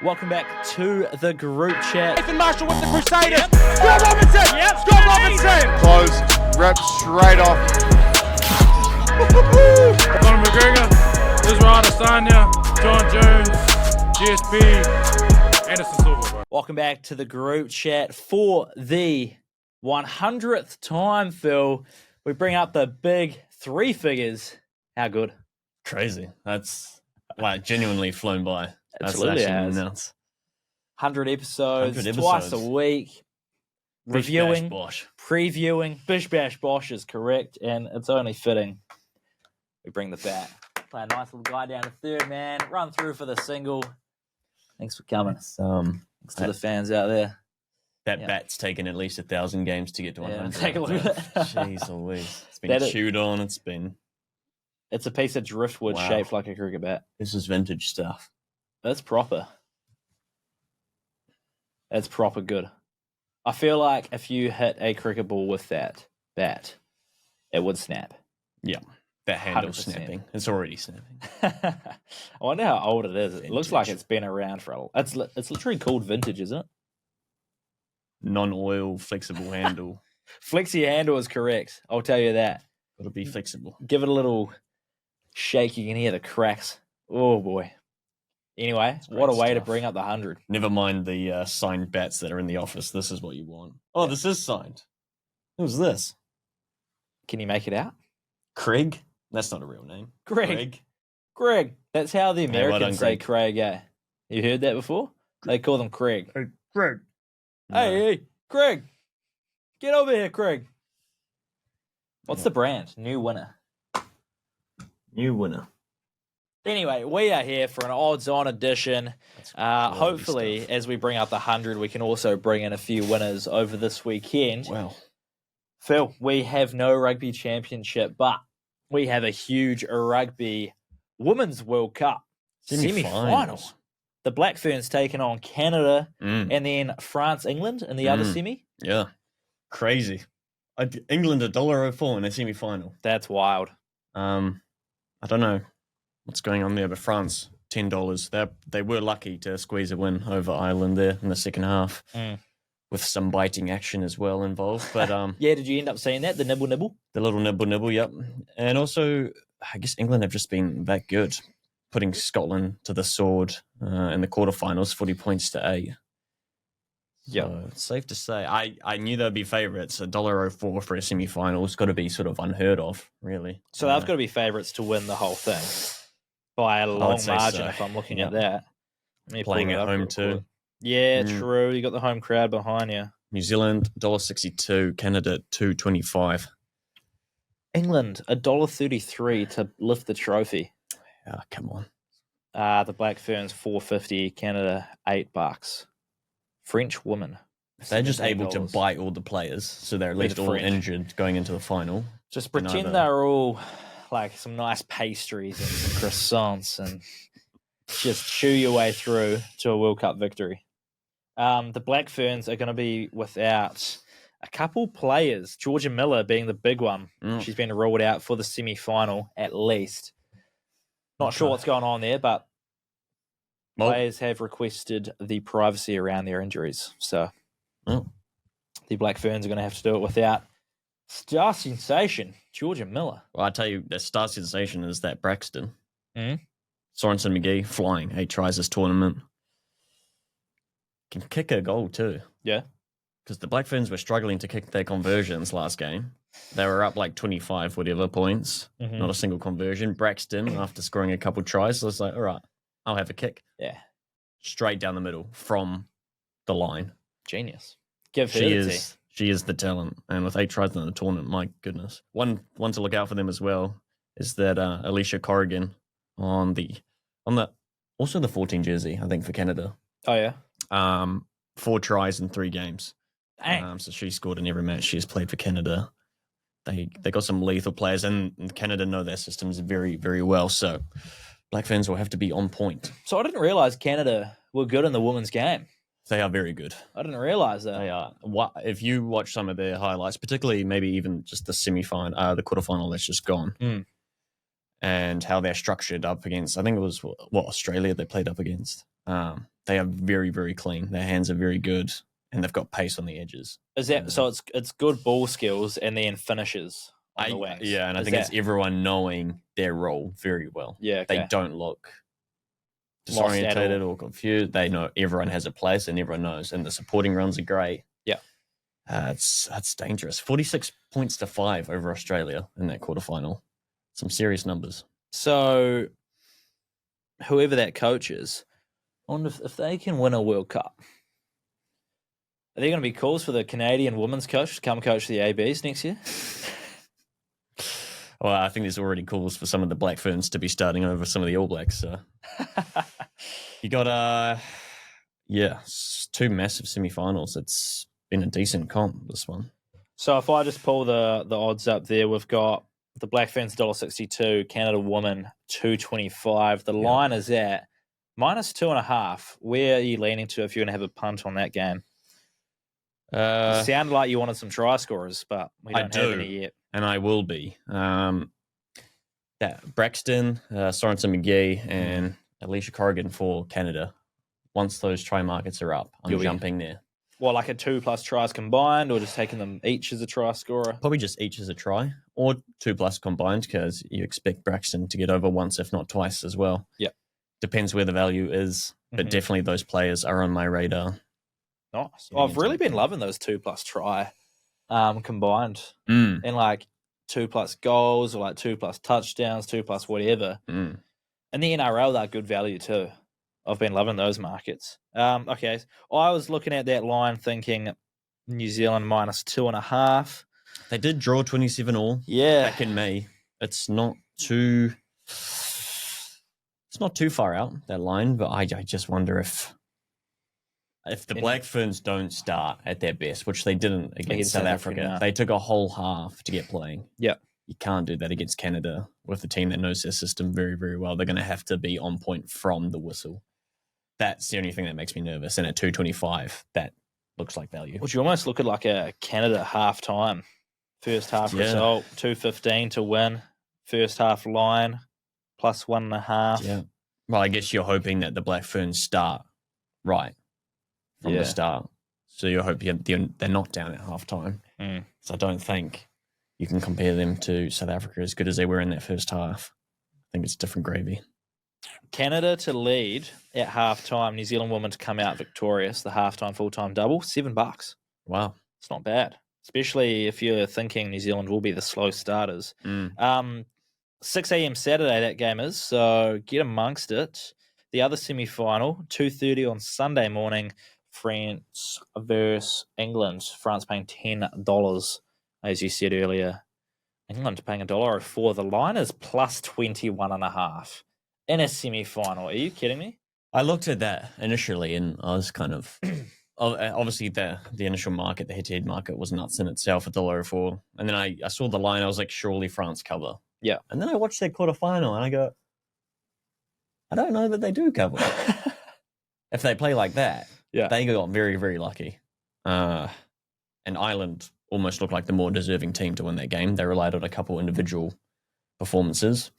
Welcome back to the group chat. Nathan Marshall with the Crusaders. Yep. Scott Robinson. Yep. Scott Robinson. Close. Rep straight off. Conor McGregor, Israel Adesanya, John Jones, GSP, Anderson Silva. Welcome back to the group chat for the 100th time, Phil. We bring up the big three figures. How good? Crazy. That's like genuinely flown by. Absolutely has. 100 episodes, twice a week. Bish, Reviewing, bash, bosh. previewing. Bish Bash Bosh is correct, and it's only fitting we bring the bat. Play a nice little guy down to third, man. Run through for the single. Thanks for coming. Thanks to the fans out there. That bat's taken at least 1,000 games to get to 100. Take a look at it. Jeez Louise. It's been chewed on. It's a piece of driftwood shaped like a cricket bat. This is vintage stuff. That's proper. That's proper good. I feel like if you hit a cricket ball with that bat, it would snap. Yeah. That handle's 100%. snapping. It's already snapping. I wonder how old it is. It looks Vintage. like it's been around for a while. It's literally called vintage, isn't it? Non-oil, flexible handle. Flexi handle is correct. I'll tell you that. It'll be flexible. Give it a little shake. You can hear the cracks. Oh, boy. Anyway, what a way to bring up the 100. Never mind the signed bats that are in the office. This is what you want. Oh, this is signed. Who's this? Can you make it out? Craig? That's not a real name. Greg. That's how the Americans say Craig, eh? You heard that before? They call them Craig. Hey, Greg. Hey, Craig. Get over here, Craig. What's the brand? New winner. Anyway, we are here for an odds-on edition. Hopefully, as we bring up the 100, we can also bring in a few winners over this weekend. Wow. Phil, we have no rugby championship, but we have a huge rugby Women's World Cup semi-final. The Black Ferns taking on Canada and then France, England in the other semi. Yeah. Crazy. England $1.04 in a semi-final. That's wild. I don't know what's going on there, but France, $10. They were lucky to squeeze a win over Ireland there in the second half with some biting action as well involved. But yeah, did you end up seeing that? The nibble? The little nibble, yep. And also, I guess England have just been that good, putting Scotland to the sword in the quarterfinals, 40 points to 8. Yeah, so it's safe to say. I knew they'd be favourites. $1.04 for a semi-final. It's got to be sort of unheard of, really. So they've got to be favourites to win the whole thing by a long margin, if I'm looking at that. Playing at home too. Yeah, true. You got the home crowd behind you. New Zealand, $1.62. Canada, $2.25. England, $1.33 to lift the trophy. Oh, come on. The Black Ferns, $4.50. Canada, $8. French women. They're just able to buy all the players, so they're at least all injured going into the final. Just pretend they're all like some nice pastries and some croissants and just chew your way through to a World Cup victory. The Black Ferns are going to be without a couple players, Georgia Miller being the big one. She's been ruled out for the semi-final at least. Not sure what's going on there, but players have requested the privacy around their injuries. So the Black Ferns are going to have to do it without star sensation, Georgia Miller. Well, I tell you, the star sensation is that Braxton. Sorensen McGee flying 8 tries this tournament. Can kick a goal too. Yeah. Because the Black Ferns were struggling to kick their conversions last game. They were up like 25 whatever points. Not a single conversion. Braxton, after scoring a couple tries, was like, all right, I'll have a kick. Yeah. Straight down the middle from the line. Genius. Give her the tea. She is the talent. And with 8 tries in the tournament, my goodness. One to look out for them as well is that Alicia Corrigan on the also the 14 jersey, I think, for Canada. Oh, yeah? 4 tries in 3 games. Dang. So she scored in every match she has played for Canada. They got some lethal players, and Canada know their systems very, very well. So Black Ferns will have to be on point. So I didn't realise Canada were good in the women's game. They are very good. I didn't realise that. They are. If you watch some of their highlights, particularly maybe even just the semi-final, the quarterfinal that's just gone, and how they're structured up against, I think it was, Australia they played up against. They are very, very clean. Their hands are very good, and they've got pace on the edges. Is that so? It's good ball skills and then finishes on the wings. Yeah, and I think it's everyone knowing their role very well. Yeah, okay. They don't look disorientated or confused. They know everyone has a place and everyone knows, and the supporting runs are great. Yeah, that's dangerous. 46 points to 5 over Australia in that quarterfinal. Some serious numbers. So, whoever that coach is, I wonder if they can win a World Cup. Are there going to be calls for the Canadian women's coach to come coach the ABs next year? Well, I think there's already calls for some of the Black Ferns to be starting over some of the All Blacks. So. You got, 2 massive semi-finals. It's been a decent comp, this one. So if I just pull the odds up there, we've got the Black Ferns $1.62, Canada woman $2.25. The line is at -2.5. Where are you leaning to if you're going to have a punt on that game? It sounded like you wanted some try scorers, but we don't have any yet. And I will be. Braxton, Sorensen McGee, and Alicia Corrigan for Canada. Once those try markets are up, I'm jumping there. Well, like a 2+ tries combined, or just taking them each as a try scorer? Probably just each as a try, or 2+ combined, because you expect Braxton to get over once, if not twice, as well. Yeah. Depends where the value is, but definitely those players are on my radar. Nice. I've really been loving those 2+ try combined, and like 2+ goals or like 2+ touchdowns, 2+ whatever. In the NRL, they're good value too. I've been loving those markets. Okay, I was looking at that line thinking New Zealand -2.5. They did draw 27 all. Yeah, back in May. It's not too far out, that line, but I just wonder if the Black Ferns don't start at their best, which they didn't against South Africa. They took a whole half to get playing. Yeah. You can't do that against Canada with a team that knows their system very, very well. They're going to have to be on point from the whistle. That's the only thing that makes me nervous. And at 2.25, that looks like value. Would you almost look at like a Canada half-time, first half result, 2.15 to win, first half line, +1.5. Yeah. Well, I guess you're hoping that the Black Ferns start right from the start. So you're hoping they're not down at half-time. So I don't think you can compare them to South Africa as good as they were in that first half. I think it's different gravy. Canada to lead at half-time, New Zealand women to come out victorious, the half-time, full-time double, $7. Wow. It's not bad, especially if you're thinking New Zealand will be the slow starters. 6 a.m. Saturday, that game is, so get amongst it. The other semi-final, 2:30 on Sunday morning, France versus England. France paying $10, as you said earlier. England paying $1.04. The line is +21.5 in a semi-final. Are you kidding me? I looked at that initially, and I was kind of obviously the initial market, the head-to-head market, was nuts in itself at $1.04. And then I saw the line. I was like, surely France cover. Yeah. And then I watched their quarterfinal, and I go, I don't know that they do cover. If they play like that, they got very, very lucky. And Ireland almost looked like the more deserving team to win that game. They relied on a couple individual performances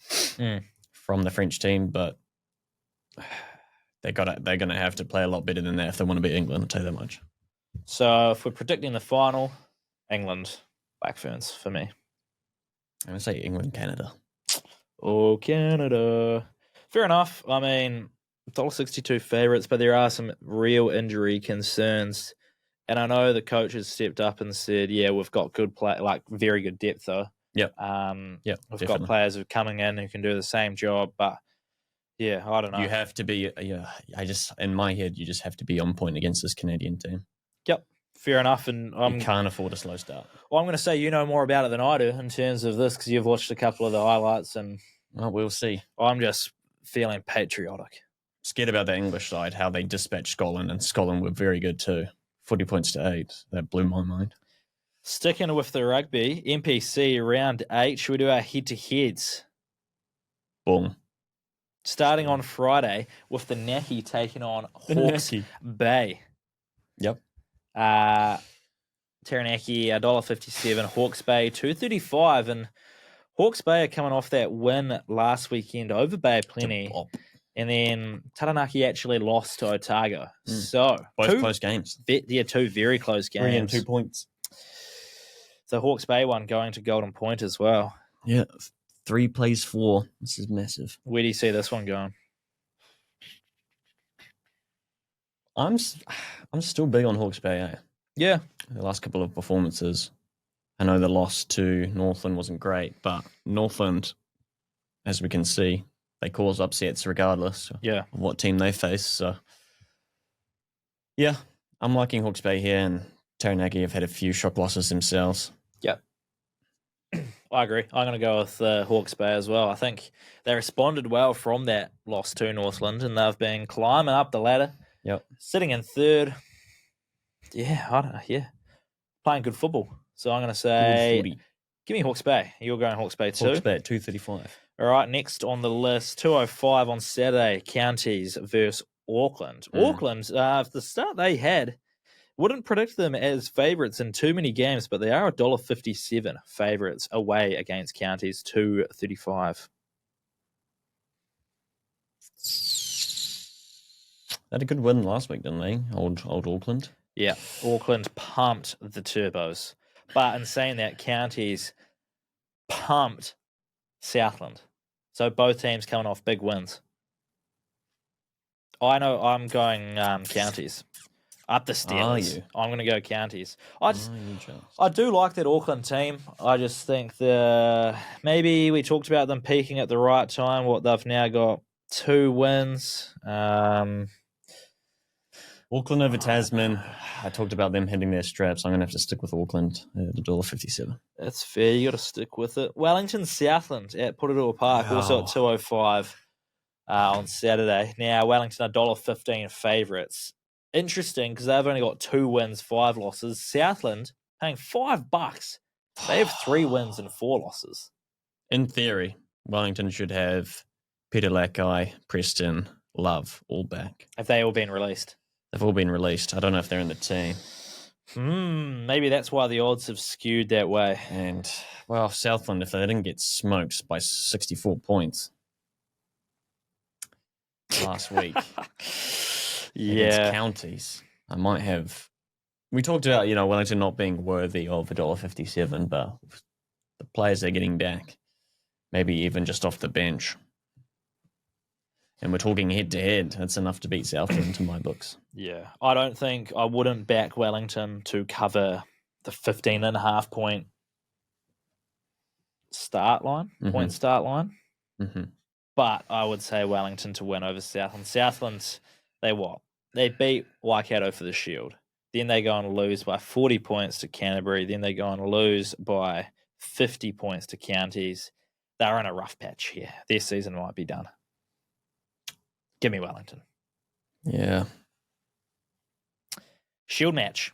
from the French team, but they're going to have to play a lot better than that if they want to beat England, I'll tell you that much. So if we're predicting the final, England, Black Ferns for me. I'm going to say England, Canada. Oh, Canada. Fair enough. I mean, $1.62 favourites, but there are some real injury concerns. And I know the coach has stepped up and said, yeah, we've got good play, like very good depth though. Yep. We've got players who are coming in who can do the same job, but yeah, I don't know. You have to be, in my head, you just have to be on point against this Canadian team. Yep. Fair enough. And you can't afford a slow start. Well, I'm going to say you know more about it than I do in terms of this because you've watched a couple of the highlights and well, we'll see. I'm just feeling patriotic. Scared about the English side, how they dispatched Scotland, and Scotland were very good too. 40 points to 8. That blew my mind. Sticking with the rugby, NPC round 8. Should we do our head-to-heads? Boom. Starting on Friday with the Naki taking on Hawke's Bay. Yep. Taranaki, $1.57. Hawke's Bay, $2.35. And Hawke's Bay are coming off that win last weekend over Bay Plenty. And then Taranaki actually lost to Otago. So Both close games. Two very close games. 3 and 2 points. The Hawke's Bay one going to Golden Point as well. Yeah, 3 plays 4. This is massive. Where do you see this one going? I'm still big on Hawke's Bay. Eh? Yeah. The last couple of performances. I know the loss to Northland wasn't great, but Northland, as we can see, they cause upsets regardless of what team they face. So, yeah, I'm liking Hawke's Bay here, and Taranaki have had a few shock losses themselves. Yeah. I agree. I'm going to go with Hawke's Bay as well. I think they responded well from that loss to Northland, and they've been climbing up the ladder. Yep. Sitting in third. Yeah, I don't know. Yeah. Playing good football. So I'm going to say, give me Hawke's Bay. You're going Hawke's Bay too? Hawke's Bay at 235. All right, next on the list, 2:05 on Saturday, Counties versus Auckland. Auckland, the start they had, wouldn't predict them as favourites in too many games, but they are $1.57 favourites away against Counties, 2.35. They had a good win last week, didn't they? Old Auckland. Yeah, Auckland pumped the Turbos. But in saying that, Counties pumped Southland. So both teams coming off big wins. I know I'm going Counties. Up the Steelers. Are you? I'm going to go Counties. I do like that Auckland team. I just think maybe we talked about them peaking at the right time. They've now got 2 wins. Auckland over Tasman. I talked about them hitting their straps. I'm going to have to stick with Auckland at $1.57. That's fair. You got to stick with it. Wellington Southland at Porirua Park, also at 2:05 on Saturday. Now, Wellington $1.15 favourites. Interesting because they've only got 2 wins, 5 losses. Southland paying $5. They have 3 wins and 4 losses. In theory, Wellington should have Peter Lackey, Preston, Love all back. Have they all been released? They've all been released. I don't know if they're in the team. Maybe that's why the odds have skewed that way. And, well, Southland, if they didn't get smoked by 64 points last week against Counties, I might have... We talked about, Wellington not being worthy of $1.57, but the players they're getting back, maybe even just off the bench. And we're talking head-to-head. That's enough to beat Southland to my books. Yeah. I wouldn't back Wellington to cover the 15.5 point start line, point start line. Mm-hmm. But I would say Wellington to win over Southland. Southland, they beat Waikato for the Shield. Then they go and lose by 40 points to Canterbury. Then they go and lose by 50 points to Counties. They're in a rough patch here. Their season might be done. Give me Wellington. Yeah. Shield match.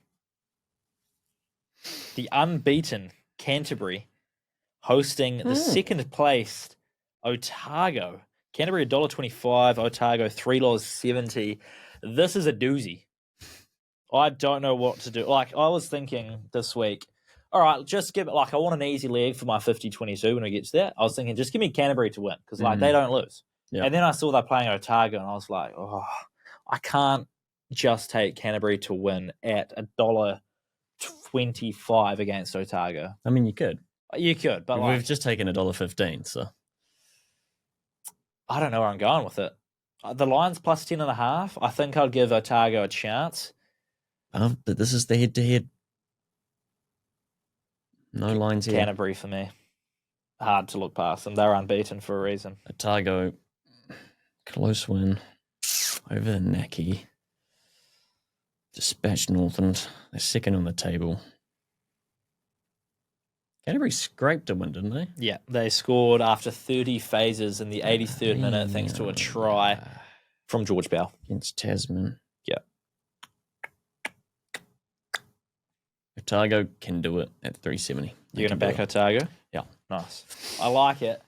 The unbeaten Canterbury hosting the second placed Otago. Canterbury $1.25, Otago $3.70. This is a doozy. I don't know what to do. I was thinking this week, all right, just give it, I want an easy leg for my 50-22 when we get to that. I was thinking, just give me Canterbury to win because, they don't lose. Yep. And then I saw they're playing Otago, and I was like, I can't just take Canterbury to win at $1.25 against Otago. I mean, you could. You could, but we've just taken $1.15, so. I don't know where I'm going with it. The line's plus 10.5. I think I'd give Otago a chance. But this is the head-to-head. No lines here. Canterbury for me. Hard to look past them. They're unbeaten for a reason. Otago, close win over Naki. Dispatched Northland. They're second on the table. Canterbury scraped a win, didn't they? Yeah, they scored after 30 phases in the 83rd minute thanks to a try from George Bell. Against Tasman. Yeah. Otago can do it at 370. You're going to back Otago? Yeah. Nice. I like it.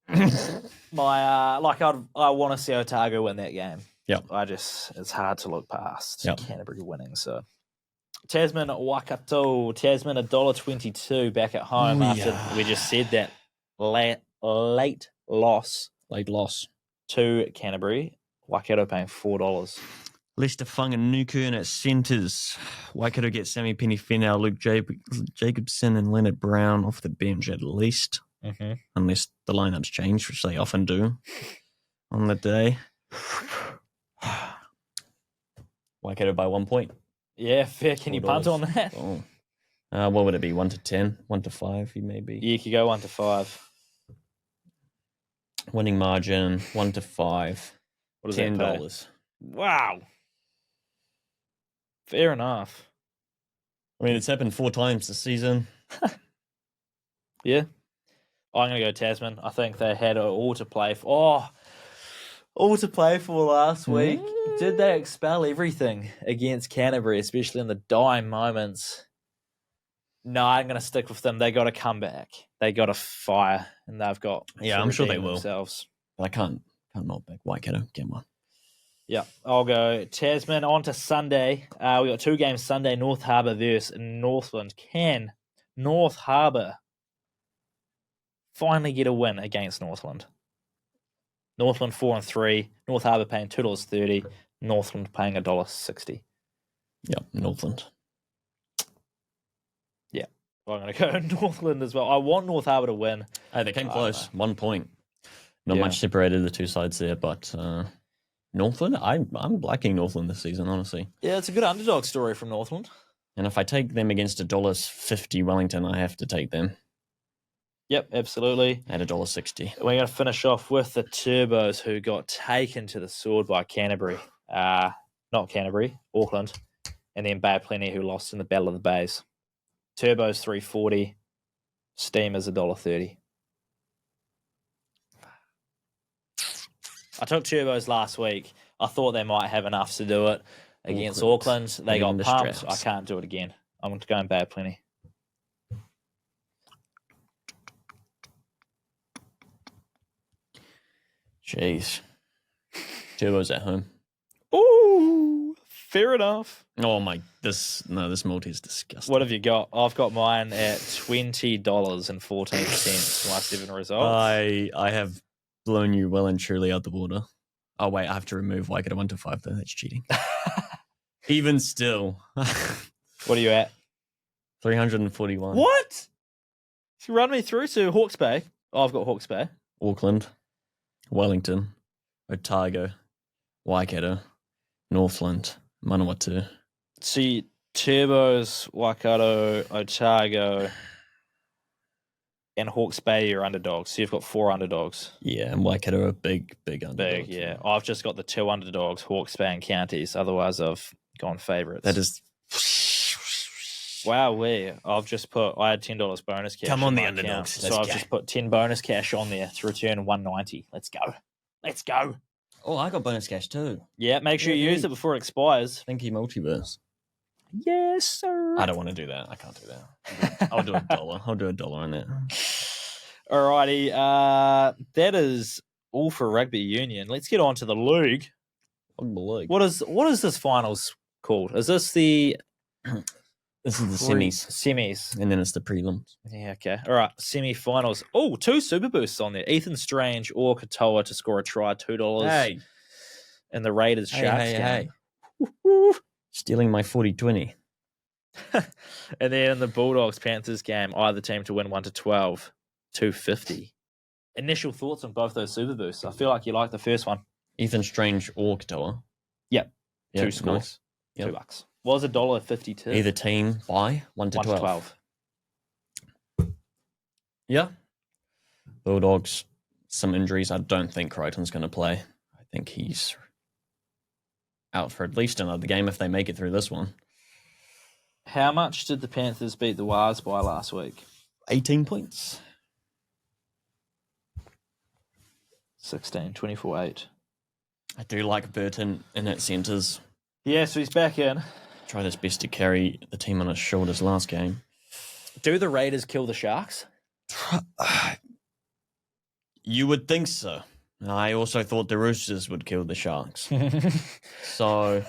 I want to see Otago win that game. Yeah. It's hard to look past Canterbury winning. So Tasman Waikato, Tasman $1.22 back at home after we just said that late loss. Late loss to Canterbury. Waikato paying $4. Leicester Fung and Nukun at centres. Waikato get Sammy Penny-Finau, Luke Jacobson and Leonard Brown off the bench at least. Mm-hmm. Unless the lineups change, which they often do on the day. Waikato by 1 point. Yeah, fair. Can you punt on that? Oh. What would it be? 1 to 10? 1 to 5, maybe? Yeah, you could go 1 to 5. Winning margin, 1 to 5. What does $10. that pay? Wow. Fair enough. I mean, it's happened 4 times this season. Yeah. I'm going to go Tasman. I think they had it all to play for. All to play for last week. Did they expel everything against Canterbury, especially in the dying moments? No, I'm going to stick with them. They got to come back. They got to fire, and they've got. Yeah, I'm sure they will. Themselves. But I can't not back Waikato. Come on. Yeah, I'll go Tasman. On to Sunday. We got 2 games Sunday. North Harbour versus Northland. Can North Harbour finally get a win against Northland? Northland 4-3. North Harbour paying $2.30. Northland paying $1.60. Yep, Northland. Yeah, I'm going to go Northland as well. I want North Harbour to win. Hey, they came close. 1 point. Not much separated the two sides there, but Northland, I'm liking Northland this season, honestly. Yeah, it's a good underdog story from Northland. And if I take them against $1.50 Wellington, I have to take them. Yep, absolutely. At $1.60. We're going to finish off with the Turbos, who got taken to the sword by Canterbury. Not Canterbury, Auckland. And then Bay Plenty, who lost in the Battle of the Bays. Turbos $3.40. Steamers $1.30. I took Turbos last week. I thought they might have enough to do it against Auckland. They got pumped. I can't do it again. I'm going Bay Plenty. Jeez. Turbos at home. Ooh, fair enough. Oh my, this multi is disgusting. What have you got? I've got mine at $20.14. My 7 results. I have blown you well and truly out the water. Oh wait, I have to remove Waikato 1 to 5 though. That's cheating. Even still. What are you at? 341. What? You run me through to Hawke's Bay. Oh, I've got Hawke's Bay. Auckland, Wellington, Otago, Waikato, Northland, Manawatu. See, Turbos, Waikato, Otago, and Hawke's Bay are underdogs. So you've got 4 underdogs. Yeah, and Waikato are big underdogs. Big, yeah. I've just got the 2 underdogs, Hawke's Bay and Counties. Otherwise, I've gone favourites. That is... Wow, I've just put... I had $10 bonus cash. Come on, the underdogs. So I've just put 10 bonus cash on there to return $190. Let's go. Oh, I got bonus cash too. Yeah, make sure you use it before it expires. Thank you, Multiverse. Yes, sir. I don't want to do that. I can't do that. I'll do $1. I'll do $1 on that. Alrighty, that is all for rugby union. Let's get on to the league. What is this finals called? Is this the? This is the semis. Semis, and then it's the prelims. Yeah, okay. All right, semi-finals. Oh, 2 super boosts on there. Ethan Strange or Katoa to score a try, $2. Hey, and the Raiders Sharks game. Hey. Stealing my 40-20. And then the Bulldogs Panthers game, either team to win 1-12, $2.50. Initial thoughts on both those super boosts. I feel like you like the first one. Ethan Strange or Katoa. Yep. 2 Nice. scores. Yep. $2. Was $1.52. Either team by 1-12. Yeah. Bulldogs, some injuries. I don't think Crichton's going to play. I think he's out for at least another game if they make it through this one. How much did the Panthers beat the Wars by last week? 18 points. 16, 24-8. I do like Burton in at centres. Yeah, so he's back in. Tried his best to carry the team on his shoulders last game. Do the Raiders kill the Sharks? You would think so. I also thought the Roosters would kill the Sharks. So...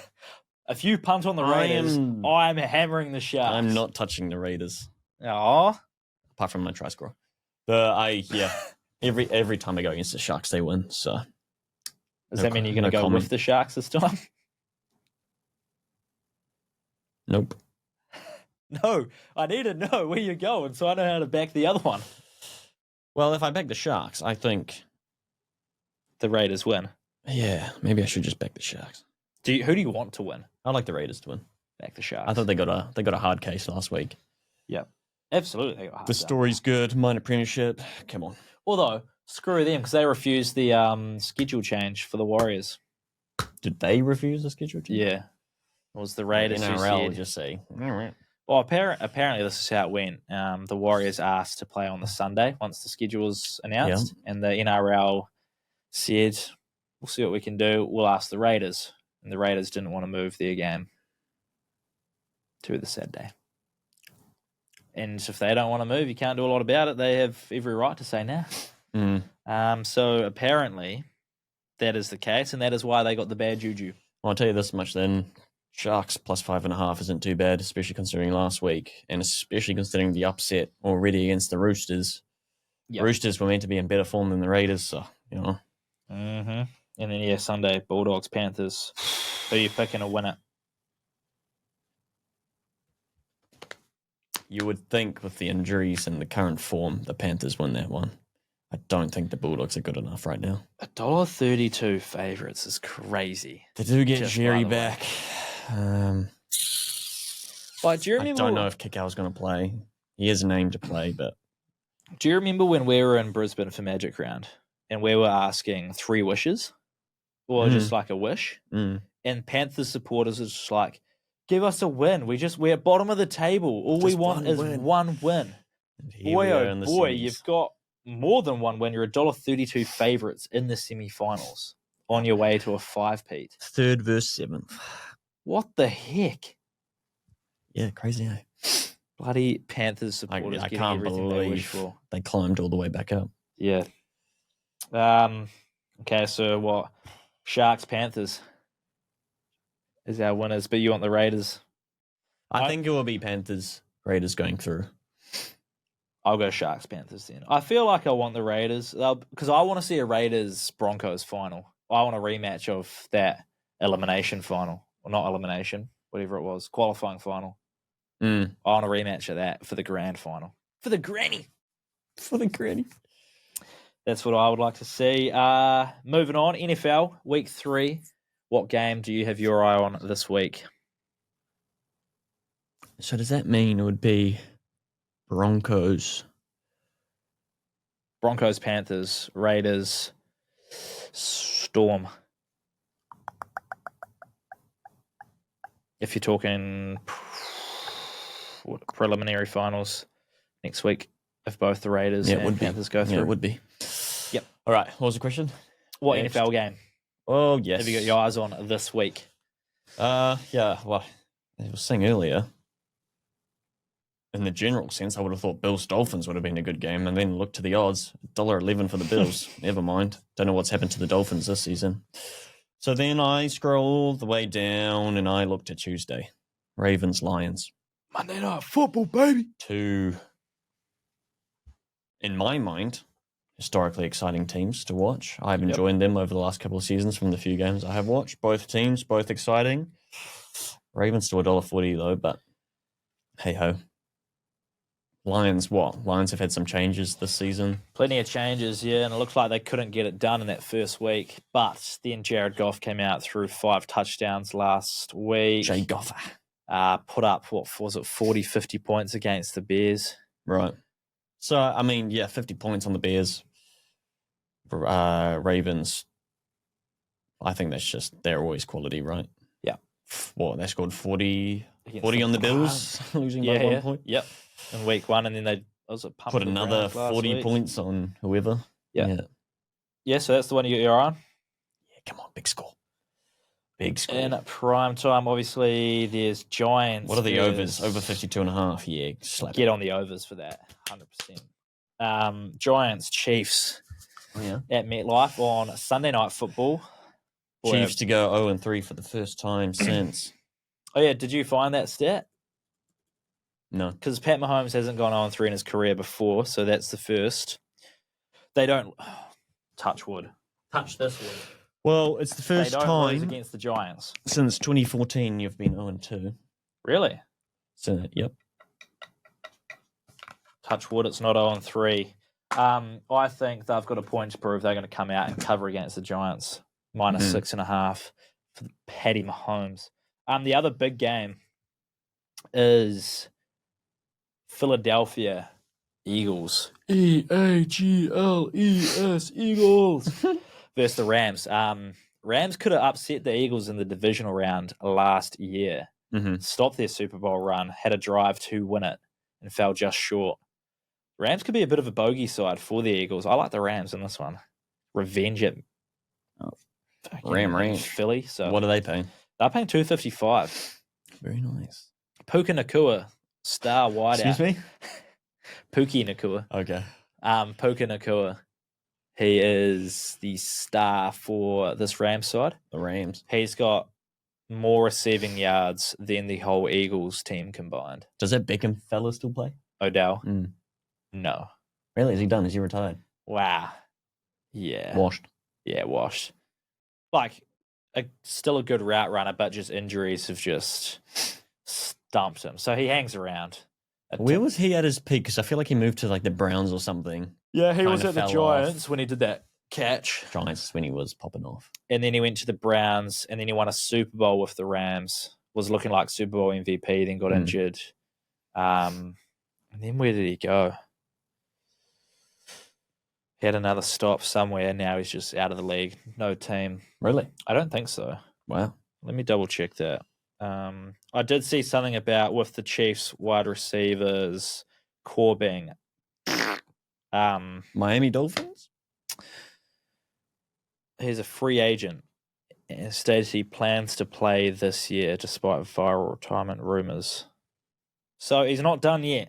If you punt on the Raiders, I'm hammering the Sharks. I'm not touching the Raiders. Aww. Apart from my try score. But every time I go against the Sharks, they win. So Does that mean you're going to go with the Sharks this time? Nope. No, I need to know where you're going so I know how to back the other one. Well, if I back the Sharks, I think the Raiders win. Yeah, maybe I should just back the Sharks. Who do you want to win? I like the Raiders to win. Back the Sharks. I thought they got a hard case last week. Yeah, absolutely. They got a hard the story's good. Minor premiership. Come on. Although, screw them because they refused the schedule change for the Warriors. Did they refuse the schedule change? Yeah. It was the Raiders NRL who said... just say, all right. Well, apparently this is how it went. The Warriors asked to play on the Sunday once the schedule was announced, and the NRL said, we'll see what we can do. We'll ask the Raiders. And the Raiders didn't want to move their game to the Saturday. And if they don't want to move, you can't do a lot about it. They have every right to say no. So apparently that is the case, and that is why they got the bad juju. Well, I'll tell you this much then. Sharks plus 5.5 isn't too bad, especially considering last week, and especially considering the upset already against the Roosters. Yep. Roosters were meant to be in better form than the Raiders, so, you know. Mm-hmm. And then, Sunday, Bulldogs, Panthers. Who are you picking to win it? You would think with the injuries and the current form, the Panthers win that one. I don't think the Bulldogs are good enough right now. $1.32 favourites is crazy. They do get Jerry back. Do you remember? I don't know if Kikau's going to play. He is named to play, but... Do you remember when we were in Brisbane for Magic Round and we were asking 3 wishes? Or just like a wish? And Panthers supporters are just like, give us a win. We're at bottom of the table. All we want is one win. Boy, oh boy, you've got more than one win. You're $1.32 favourites in the semi-finals on your way to a 5-peat. 3rd versus 7th. What the heck? Yeah, crazy, eh? Bloody Panthers supporters I getting can't everything they wish for. They climbed all the way back up. Yeah. Okay, so what? Sharks, Panthers is our winners, but you want the Raiders? I think it will be Panthers, Raiders going through. I'll go Sharks, Panthers then. I feel like I want the Raiders because I want to see a Raiders-Broncos final. I want a rematch of that elimination final. Well, not elimination, whatever it was, qualifying final. I want a rematch of that for the grand final. For the granny. That's what I would like to see. Moving on, NFL, week 3. What game do you have your eye on this week? So does that mean it would be Broncos, Panthers, Raiders, Storm? If you're talking preliminary finals next week, if both the Raiders and Panthers go through. Yeah, it would be. Yep. All right, what was the question? What NFL game? Oh, yes. Have you got your eyes on this week? Yeah, well, I was saying earlier, in the general sense, I would have thought Bills-Dolphins would have been a good game, and then look to the odds, $1.11 for the Bills. Never mind. Don't know what's happened to the Dolphins this season. So then I scrolled the way down, and I looked at Tuesday. Ravens-Lions. Monday Night Football, baby! 2, in my mind, historically exciting teams to watch. I've enjoyed them over the last couple of seasons from the few games I have watched. Both teams, both exciting. Ravens to $1.40 though, but hey-ho. Lions, what? Lions have had some changes this season. Plenty of changes, yeah, and it looks like they couldn't get it done in that first week. But then Jared Goff came out through 5 touchdowns last week. Jay Goffer. Put up, 40, 50 points against the Bears. Right. So, I mean, 50 points on the Bears. Ravens, I think they're always quality, right? Yeah. What, they scored 40 on the Bills, losing by 1 point? Yep. In week 1, and then they put another 40 points on whoever. Yeah. Yeah, so that's the one you got your eye on? Yeah, come on, big score. Big score. In prime time, obviously, there's Giants. What are the overs? Over 52.5. Yeah, slap Get on the overs for that, 100%. Giants, Chiefs at MetLife on Sunday Night Football. Chiefs to go 0-3 for the first time since. Oh, yeah, did you find that stat? No. Because Pat Mahomes hasn't gone 0-3 in his career before, so that's the first. They don't... touch wood. Touch this wood. Well, it's the They first don't lose time against the Giants. since 2014 you've been 0-2. Really? So, yep. Touch wood, it's not 0-3. I think they've got a point to prove. They're going to come out and cover against the Giants. Minus 6.5 for Paddy Mahomes. The other big game is Philadelphia Eagles. Eagles. Eagles. Versus the Rams. Rams could have upset the Eagles in the divisional round last year. Stopped their Super Bowl run, had a drive to win it, and fell just short. Rams could be a bit of a bogey side for the Eagles. I like the Rams in this one. Revenge at Ram Ranch. Philly. So what are they paying? they're paying $255. Very nice. Puka Nakua, star wideout. Excuse me? Puki Nakua. Okay. Puka Nakua. He is the star for this Rams side. The Rams. He's got more receiving yards than the whole Eagles team combined. Does that Beckham fella still play? Odell? No. Really? Is he done? Is he retired? Wow. Yeah. Washed. Yeah, washed. Like, still a good route runner, but just injuries have just stumped him. So he hangs around. Where was he at his peak? Because I feel like he moved to like the Browns or something. Yeah, he Kinda was at the fell Giants off. when he did that catch. Giants when he was popping off. And then he went to the Browns, and then he won a Super Bowl with the Rams. Was looking like Super Bowl MVP, then got injured. And then where did he go? He had another stop somewhere. Now he's just out of the league. No team. Really? I don't think so. Wow. Let me double check that. I did see something about with the Chiefs wide receivers core being Miami Dolphins? he's a free agent and stated he plans to play this year despite viral retirement rumors. So he's not done yet.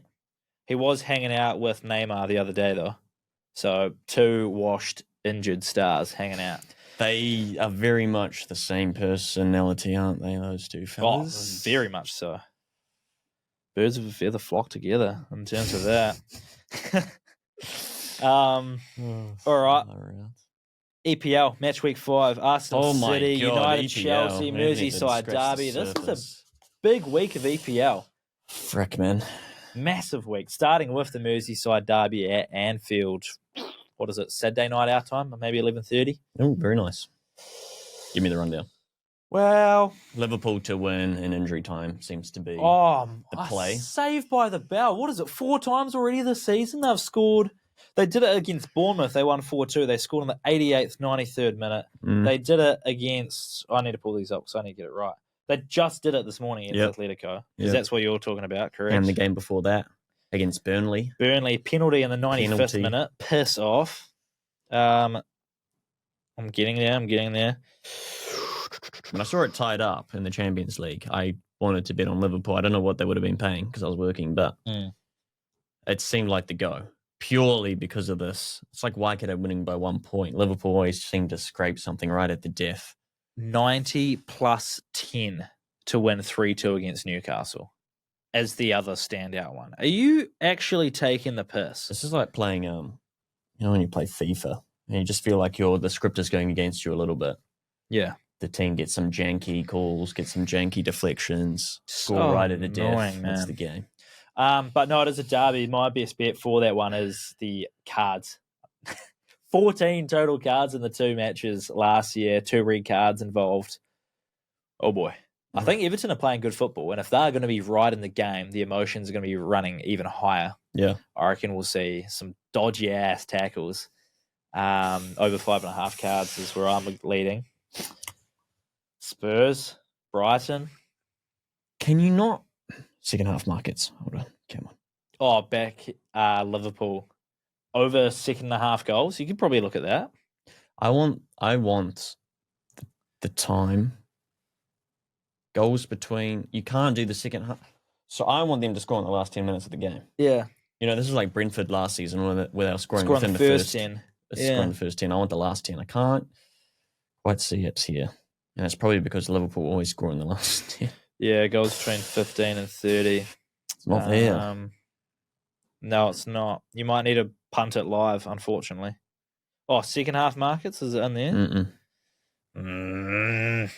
He was hanging out with Neymar the other day though. So 2 washed injured stars hanging out. They are very much the same personality, aren't they, those two fellas? Oh, very much so. Birds of a feather flock together in terms of that. All right. EPL, match week 5, Arsenal City, United, EPL. Chelsea, We need to Merseyside scratch the derby. This is a surface. big week of EPL. Frick, man. Massive week, starting with the Merseyside derby at Anfield. What is it, Saturday night our time, maybe 11:30? Oh, very nice. Give me the rundown. Well, Liverpool to win in injury time seems to be the play. Saved by the bell. What is it, 4 times already this season? They've scored. They did it against Bournemouth. They won 4-2. They scored in the 88th, 93rd minute. They did it against... I need to pull these up because I need to get it right. They just did it this morning against Atletico. Because that's what you're talking about, correct? And the game before that against Burnley. Burnley, penalty in the 95th minute. Piss off. I'm getting there. When I saw it tied up in the Champions League, I wanted to bet on Liverpool. I don't know what they would have been paying because I was working, but it seemed like the go. Purely because of this. It's like Waikato winning by 1 point. Liverpool always seem to scrape something right at the death. 90 plus 10 to win 3-2 against Newcastle as the other standout one. Are you actually taking the piss? This is like playing, when you play FIFA and you just feel like the script is going against you a little bit. Yeah. The team gets some janky calls, get some janky deflections, score right at the death. That's the game. But no, it is a derby. My best bet for that one is the cards. 14 total cards in the 2 matches last year, 2 red cards involved. Oh boy. I think Everton are playing good football, and if they're going to be right in the game, the emotions are going to be running even higher. Yeah. I reckon we'll see some dodgy ass tackles. Over 5.5 cards is where I'm leading. Spurs, Brighton. Can you not? Second half markets. Hold on. Come on. Oh, back Liverpool. Over 6.5 goals. You could probably look at that. I want the time. Goals between... You can't do the second half. So I want them to score in the last 10 minutes of the game. Yeah. This is like Brentford last season where they were scoring Scoring within the the first first 10. Scoring the first 10. I want the last 10. I can't quite see it here. And it's probably because Liverpool always score in the last 10. Yeah, goals between 15 and 30. It's not there. No, it's not. You might need to punt it live, unfortunately. Oh, second half markets? Is it in there? You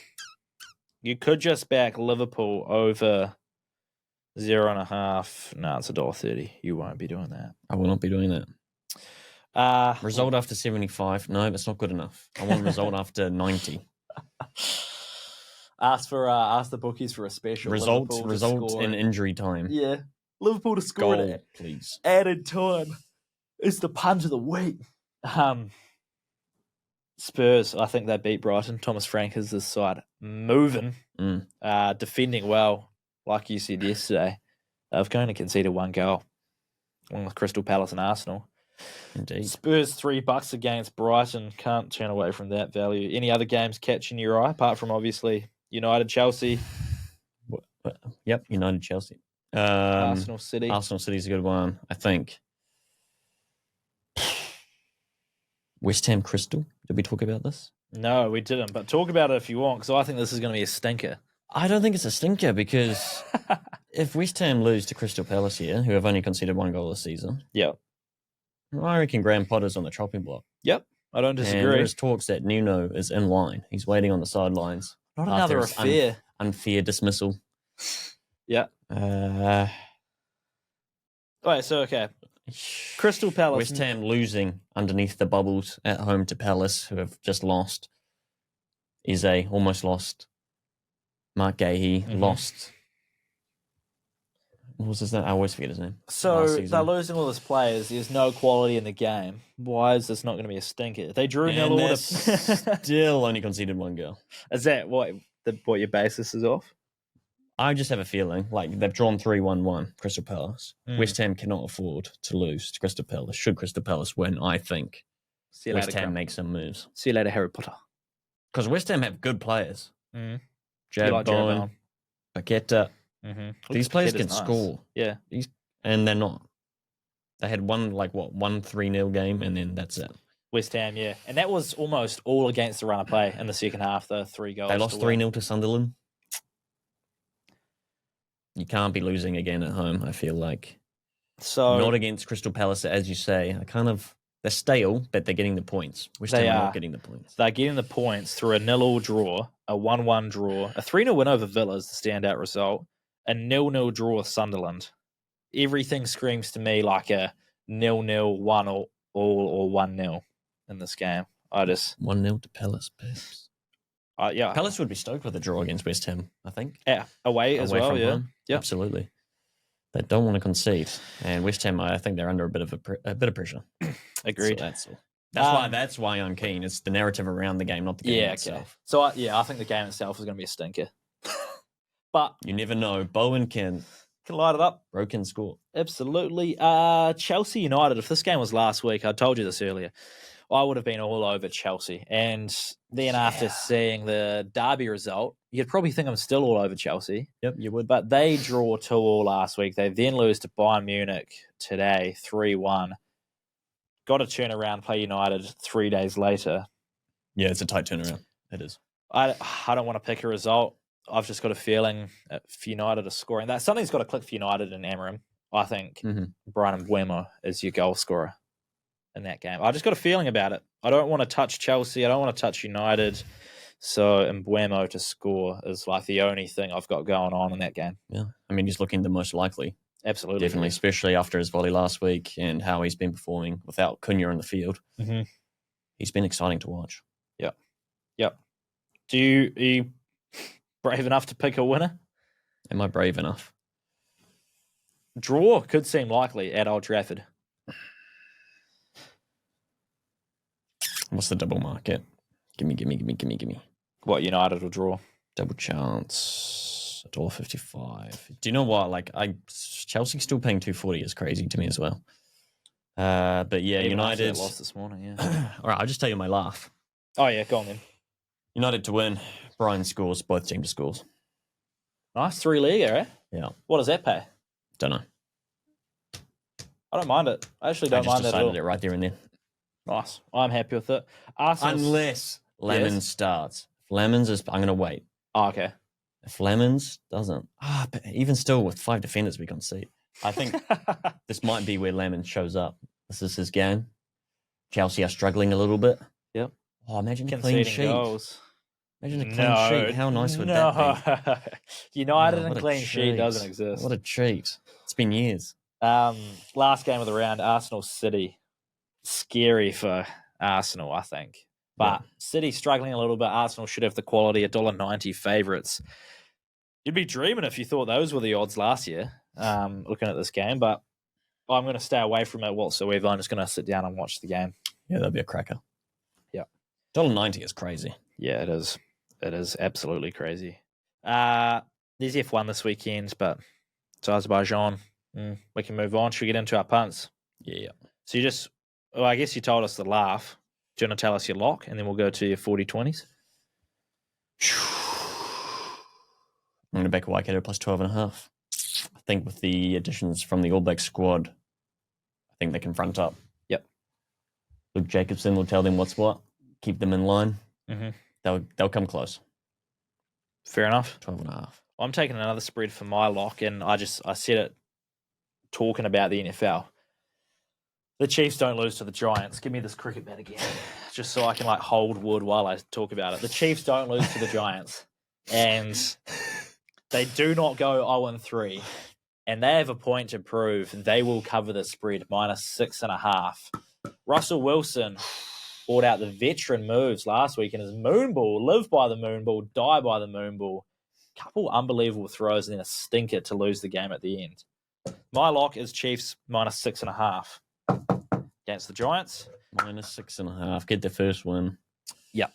could just back Liverpool over 0.5. No, it's $1.30. You won't be doing that. I will not be doing that. Result after 75. No, that's not good enough. I want result after 90. Ask the bookies for a special. Result in injury time. Yeah. Liverpool to score Goal, please. added time. It's the punt of the week. Spurs, I think they beat Brighton. Thomas Frank has this side moving, defending well, like you said yesterday. They've only conceded 1 goal, one with Crystal Palace and Arsenal. Indeed. Spurs $3 against Brighton. Can't turn away from that value. Any other games catching your eye, apart from obviously United, Chelsea? Yep, United, Chelsea. Arsenal City. Arsenal City's a good one, I think. West Ham Crystal. Did we talk about this? No, we didn't. But talk about it if you want, because I think this is going to be a stinker. I don't think it's a stinker because if West Ham lose to Crystal Palace here, who have only conceded 1 goal this season, Yep. I reckon Graham Potter's on the chopping block. Yep. I don't And disagree. there's talks that Nuno is in line. He's waiting on the sidelines. Not after another his affair. Unfair dismissal. Yeah. Right, so okay. Crystal Palace. West Ham losing underneath the bubbles at home to Palace, who have just lost. Eze almost lost. Mark Gahey lost. What was his name? I always forget his name. So they're losing all his players. There's no quality in the game. Why is this not going to be a stinker? They drew And 0 they're to. still only conceded 1 goal. Is that what your basis is off? I just have a feeling like they've drawn 3-1-1 Crystal Palace. West Ham cannot afford to lose to Crystal Palace. Should Crystal Palace win, I think See you West later, Ham Graham. makes some moves. See you later, Harry Potter. Because West Ham have good players. You Jared like Jared Bowen, Paqueta. Mm-hmm. These players can score. Yeah. And they're not. They had one 3-0 game, and then that's it. West Ham, yeah. And that was almost all against the run of play in the second half, the 3 goals. They lost 3-0 to Sunderland. You can't be losing again at home, I feel like. So not against Crystal Palace, as you say. They're stale, but they're getting the points. West Ham are not getting the points. They're getting the points through a 0-0 draw, a 1-1 draw, a 3-0 win over Villa is the standout result, a 0-0 draw with Sunderland. Everything screams to me like a 0-0, 1-0, or 1-0 in this game. 1-0 to Palace, perhaps. Yeah. Palace would be stoked with a draw against West Ham, I think. Yeah, away as well, from yeah. home. Yep. Absolutely. They don't want to concede. And West Ham, I think they're under a bit of pressure. Agreed. So that's why I'm keen. It's the narrative around the game, not the game itself. So, I think the game itself is going to be a stinker. But you never know. Bowen can light it up. Bro can score. Absolutely. Chelsea United, if this game was last week, I told you this earlier, I would have been all over Chelsea. And then after seeing the derby result, you'd probably think I'm still all over Chelsea. Yep, you would. But they draw 2-2 last week. They then lose to Bayern Munich today, 3-1. Got to turn around, play United 3 days later. Yeah, it's a tight turnaround. It is. I don't want to pick a result. I've just got a feeling if United are scoring that, something's got to click for United and Amorim. I think Brian Mbeumo is your goal scorer in that game. I just got a feeling about it. I don't want to touch Chelsea. I don't want to touch United. So Mbeumo to score is like the only thing I've got going on in that game. Yeah. I mean, he's looking the most likely. Absolutely. Definitely, especially after his volley last week and how he's been performing without Cunha in the field. Mm-hmm. He's been exciting to watch. Yep. Are you brave enough to pick a winner? Am I brave enough? Draw could seem likely at Old Trafford. What's the double market? Gimme. What, United will draw? Double chance. $1.55. Do you know what? Chelsea's still paying $2.40 is crazy to me as well. But yeah, Even United lost this morning. Yeah. All right, I'll just tell you my laugh. Oh yeah, go on then. United to win. Brian scores. Both teams scores. Nice 3-leaguer, eh? Yeah. What does that pay? Don't know. I don't mind it. I actually don't mind that at all. decided it right there and then. Nice. I'm happy with it. Arsenal's... Unless Lemons starts. If Lemons is, I'm going to wait. Oh, okay. If Lemons doesn't, but even still with 5 defenders we concede. I think this might be where Lemons shows up. This is his game. Chelsea are struggling a little bit. Yep. Oh, imagine a clean Conceding sheet. goals. Imagine a clean sheet. How nice would that be? United Oh, and what a clean sheet treat. doesn't exist. What a treat. It's been years. Last game of the round, Arsenal City. Scary for Arsenal, I think. But City struggling a little bit. Arsenal should have the quality, $1.90 favourites. You'd be dreaming if you thought those were the odds last year, looking at this game. But I'm going to stay away from it whatsoever. I'm just going to sit down and watch the game. Yeah, that'd be a cracker. Yeah. $1.90 is crazy. Yeah, it is. It is absolutely crazy. There's F1 this weekend, but it's Azerbaijan. We can move on. Should we get into our punts? Yeah. So I guess you told us to laugh. Do you want to tell us your lock, and then we'll go to your 40-20s? I'm going to back Waikato plus 12.5. I think with the additions from the All Black squad, I think they can front up. Yep. Luke Jacobson will tell them what's what. Keep them in line. Mm-hmm. They'll come close. Fair enough. 12.5. I'm taking another spread for my lock, and I said it talking about the NFL. The Chiefs don't lose to the Giants. Give me this cricket bat again, just so I can hold wood while I talk about it. The Chiefs don't lose to the Giants, and they do not go 0-3, and they have a point to prove. They will cover the spread -6.5. Russell Wilson brought out the veteran moves last week in his moon ball. Live by the moon ball, die by the moon ball. Couple unbelievable throws and then a stinker to lose the game at the end. My lock is Chiefs -6.5 against the Giants. -6.5. Get the first win. Yep.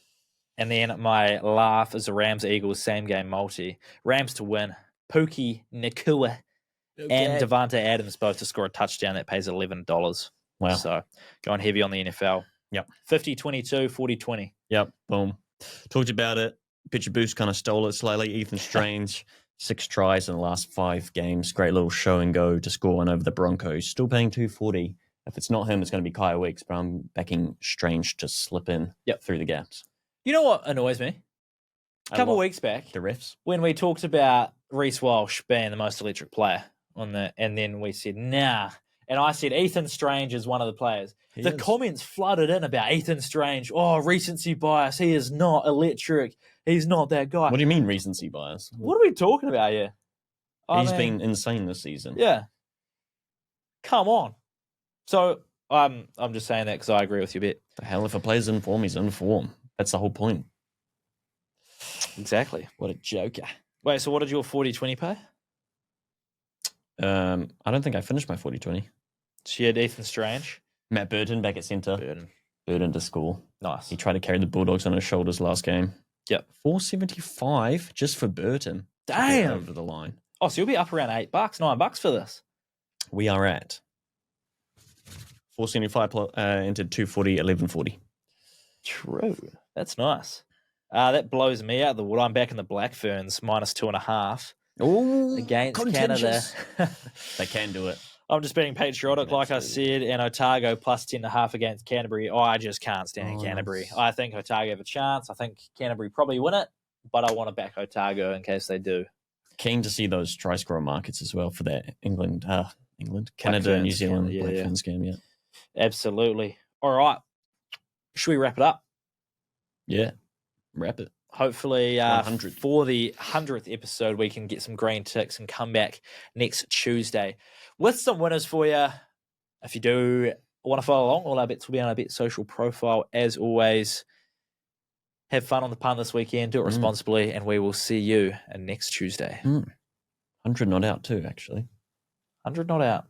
And then my laugh is the Rams-Eagles same game multi. Rams to win. Pookie Nakua and Devontae Adams both to score a touchdown that pays $11. Wow. So going heavy on the NFL. Yep. 50-22, 40-20. Yep. Boom. Talked about it. Pitcher Boost kind of stole it slightly. Ethan Strange, 6 tries in the last 5 games. Great little show and go to score one over the Broncos. Still paying $2.40. If it's not him, it's going to be Kyle Weeks, but I'm backing Strange to slip in through the gaps. You know what annoys me? A couple of weeks back, the refs, when we talked about Reece Walsh being the most electric player and then we said, nah. And I said, Ethan Strange is one of the players. The comments flooded in about Ethan Strange. Oh, recency bias. He is not electric. He's not that guy. What do you mean recency bias? What are we talking about here? He's been insane this season. Yeah. Come on. So I'm just saying that because I agree with you a bit. The hell, if a player's in form, he's in form. That's the whole point. Exactly. What a joker. Wait, so what did your 40-20 pay? I don't think I finished my 40-20. She had Ethan Strange. Matt Burton back at centre. Burton to score. Nice. He tried to carry the Bulldogs on his shoulders last game. Yep. $4.75 just for Burton. Damn. Over the line. Oh, so you'll be up around $8, $9 for this. We are at $4.75 entered $2.40, $11.40. True. That's nice. That blows me out of the wood. I'm back in the Black Ferns, -2.5. Ooh, against Canada. They can do it. I'm just being patriotic, like I said, and Otago +10.5 against Canterbury. I just can't stand Canterbury. I think Otago have a chance. I think Canterbury probably win it, but I want to back Otago in case they do. Keen to see those try scorer markets as well for that Canada, and New Zealand Black Ferns game. Yeah, absolutely. All right, should we wrap it up? Yeah, wrap it. Hopefully, for the 100th episode, we can get some green ticks and come back next Tuesday with some winners for you. If you do want to follow along, all our bets will be on our Bet Social profile. As always, have fun on the punt this weekend. Do it responsibly, and we will see you next Tuesday. 100 not out too, actually. 100 not out.